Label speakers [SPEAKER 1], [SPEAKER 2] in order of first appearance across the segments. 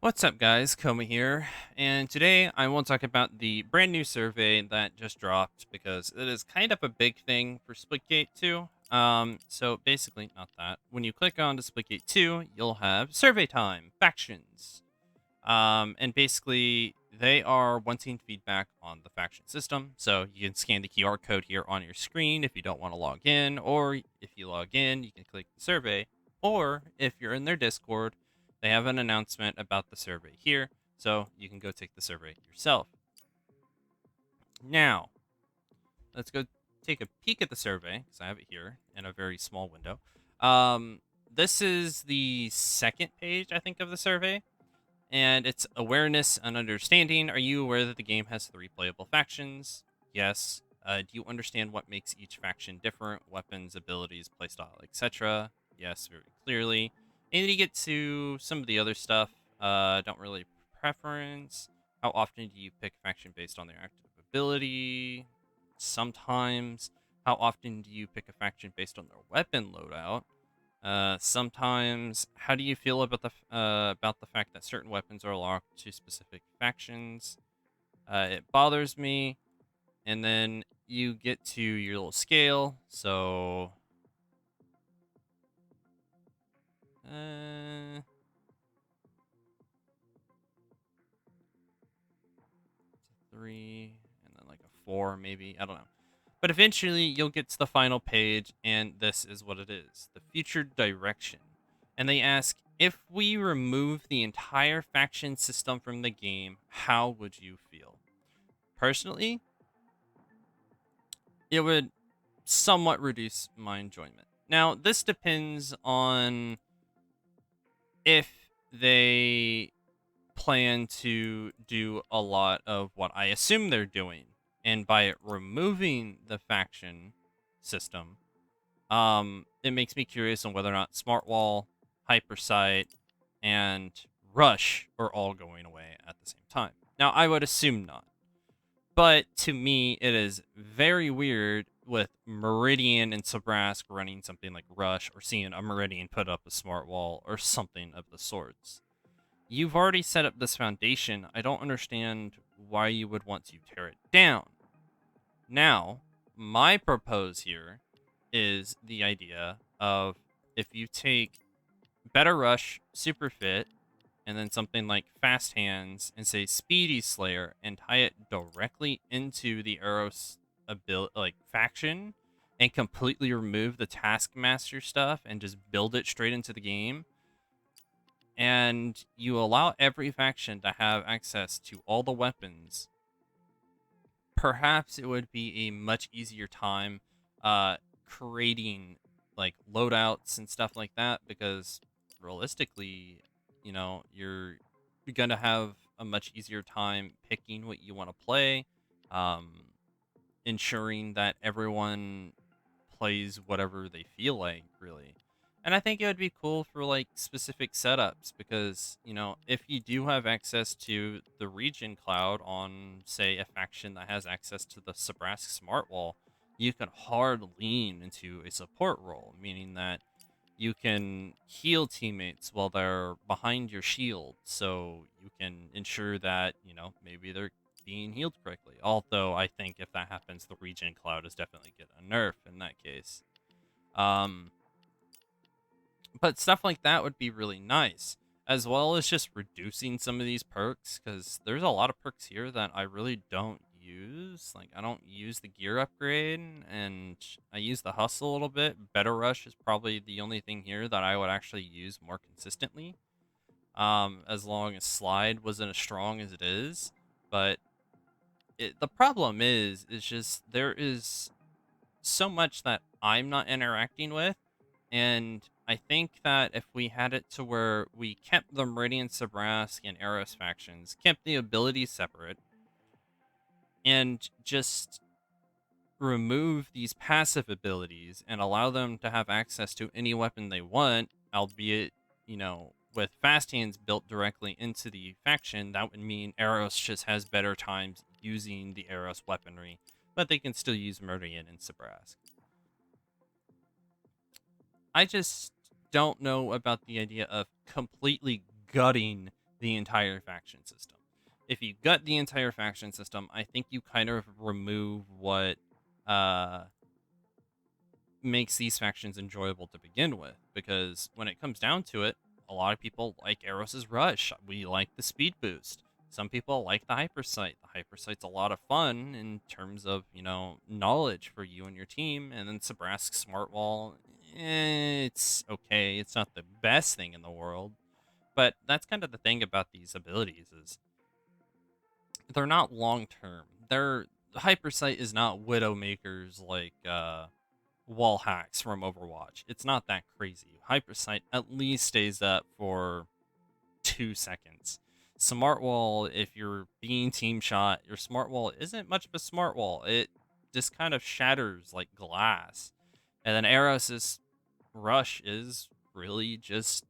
[SPEAKER 1] What's up, guys? Koma here, and today I will talk about the brand new survey that just dropped because it is kind of a big thing for Splitgate 2. So basically, not that. When you click on to Splitgate 2, you'll have survey time, factions. And basically, they are wanting feedback on the faction system. So you can scan the QR code here on your screen if you don't want to log in, or if you log in, you can click the survey. Or if you're in their Discord, they have an announcement about the survey here, so you can go take the survey yourself. Now, let's go take a peek at the survey, because I have it here in a very small window. This is the second page, I think, of the survey, and it's awareness and understanding. Are you aware that the game has 3 playable factions? Yes. Do you understand what makes each faction different? Weapons, abilities, playstyle, etc. Yes, very clearly. And then you get to some of the other stuff. Don't really preference. How often do you pick a faction based on their active ability? Sometimes. How often do you pick a faction based on their weapon loadout? Sometimes, how do you feel about the fact that certain weapons are locked to specific factions? It bothers me. And then you get to your little scale. So, uh, 3, and then like a 4, maybe. I don't know. But eventually, you'll get to the final page, and this is what it is: the future direction. And they ask, if we remove the entire faction system from the game, how would you feel? Personally, it would somewhat reduce my enjoyment. Now, this depends on if they plan to do a lot of what I assume they're doing. And by removing the faction system, it makes me curious on whether or not Smart Wall, Hypersight, and Rush are all going away at the same time. Now, I would assume not. But to me, it is very weird with Meridian and Sabrask running something like Rush, or seeing a Meridian put up a Smart Wall or something of the sorts. You've already set up this foundation. I don't understand why you would want to tear it down. Now, my propose here is the idea of, if you take Better Rush, Super Fit, and then something like Fast Hands, and say Speedy Slayer, and tie it directly into the Eros faction, and completely remove the Taskmaster stuff and just build it straight into the game, and you allow every faction to have access to all the weapons, perhaps it would be a much easier time creating like loadouts and stuff like that, because realistically, you're gonna have a much easier time picking what you want to play, um, ensuring that everyone plays whatever they feel like, really. And I think it would be cool for like specific setups, because, if you do have access to the region cloud on, say, a faction that has access to the Sabrask Smart Wall, you can hard lean into a support role, meaning that you can heal teammates while they're behind your shield, so you can ensure that, maybe they're being healed correctly. Although I think if that happens, the region cloud is definitely get a nerf in that case. Um, but stuff like that would be really nice, as well as just reducing some of these perks, because there's a lot of perks here that I really don't use. Like, I don't use the gear upgrade, and I use the hustle a little bit. Better Rush is probably the only thing here that I would actually use more consistently, as long as Slide wasn't as strong as it is. But the problem is just there is so much that I'm not interacting with. And I think that if we had it to where we kept the Meridian, Sabrask, and Eros factions, kept the abilities separate, and just remove these passive abilities and allow them to have access to any weapon they want, albeit, with Fast Hands built directly into the faction, that would mean Eros just has better times using the Eros weaponry, but they can still use Meridian and Sabrask. I just don't know about the idea of completely gutting the entire faction system. If you gut the entire faction system, I think you kind of remove what uh, makes these factions enjoyable to begin with. Because when it comes down to it, a lot of people like Eros's Rush. We like the speed boost. Some people like the Hypersight. The Hypersight's a lot of fun in terms of, knowledge for you and your team. And then Sabrask's Smart Wall, it's okay. It's not the best thing in the world. But that's kind of the thing about these abilities is they're not long term. Their Hypersight is not Widowmaker's like wall hacks from Overwatch. It's not that crazy. Hypersight at least stays up for 2 seconds. Smart Wall, if you're being team shot, your Smart Wall isn't much of a Smart Wall. It just kind of shatters like glass. And then Eros's Rush is really just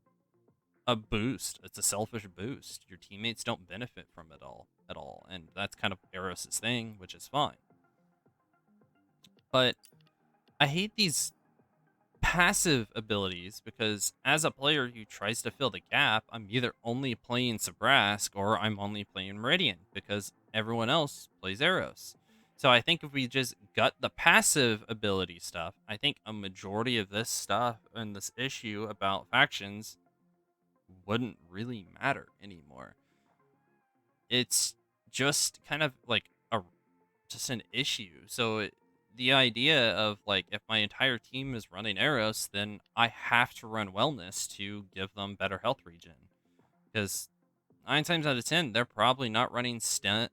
[SPEAKER 1] a boost. It's a selfish boost. Your teammates don't benefit from it all at all. And that's kind of Eros's thing, which is fine. But I hate these passive abilities because as a player who tries to fill the gap, I'm either only playing Sabrask or I'm only playing Meridian because everyone else plays Eros. So I think if we just gut the passive ability stuff, I think a majority of this stuff and this issue about factions wouldn't really matter anymore. It's just kind of like just an issue. So the idea of like if my entire team is running Eros, then I have to run Wellness to give them better health regen. Because 9 times out of 10, they're probably not running stem.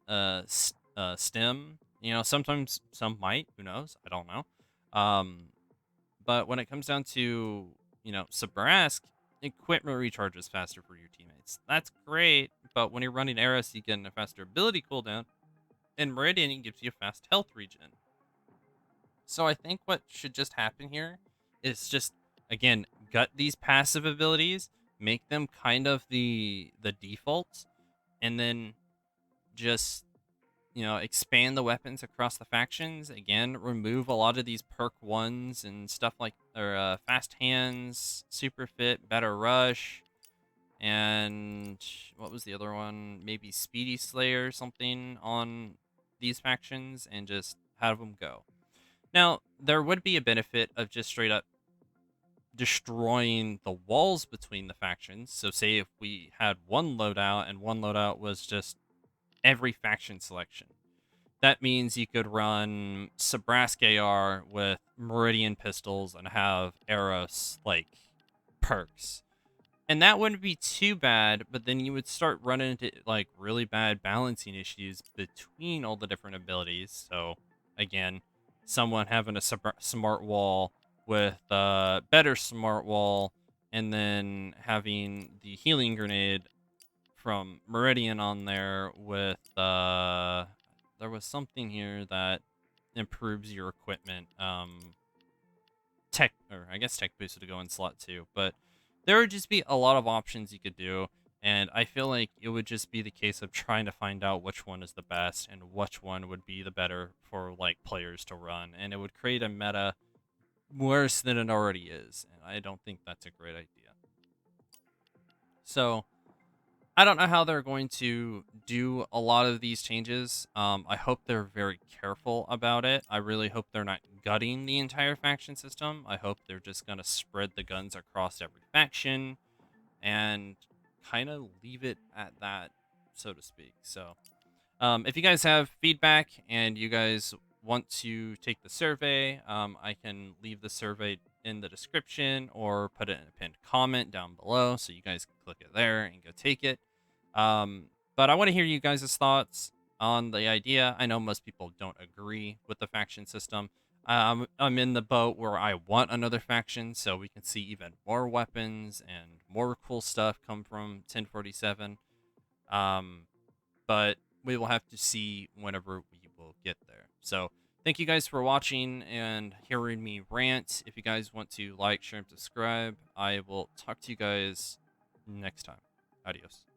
[SPEAKER 1] Sometimes some might. Who knows? I don't know. But when it comes down to Sabrask, equipment recharges faster for your teammates. That's great. But when you're running Eros, you get a faster ability cooldown. And Meridian gives you a fast health regen. So I think what should just happen here is just, again, gut these passive abilities, make them kind of the default, and then just expand the weapons across the factions. Again, remove a lot of these perk ones and stuff like or fast hands, super fit, better rush, and what was the other one? Maybe Speedy Slayer or something on these factions, and just have them go. Now, there would be a benefit of just straight up destroying the walls between the factions. So, say if we had one loadout and one loadout was just every faction selection. That means you could run Sabrask AR with Meridian pistols and have Eros like perks. And that wouldn't be too bad, but then you would start running into like really bad balancing issues between all the different abilities. So again, someone having a smart wall with a better smart wall, and then having the healing grenade from Meridian on there with there was something here that improves your equipment. Tech, or I guess tech boost would go in slot too, but there would just be a lot of options you could do, and I feel like it would just be the case of trying to find out which one is the best and which one would be the better for like players to run, and it would create a meta worse than it already is, and I don't think that's a great idea. So I don't know how they're going to do a lot of these changes. I hope they're very careful about it. I really hope they're not gutting the entire faction system. I hope they're just going to spread the guns across every faction and kind of leave it at that, so to speak. So if you guys have feedback and you guys want to take the survey, I can leave the survey in the description or put it in a pinned comment down below so you guys can click it there and go take it. But I want to hear you guys' thoughts on the idea. I know most people don't agree with the faction system. I'm in the boat where I want another faction so we can see even more weapons and more cool stuff come from 1047. But we will have to see whenever we will get there. So thank you guys for watching and hearing me rant. If you guys want to like, share, and subscribe, I will talk to you guys next time. Adios.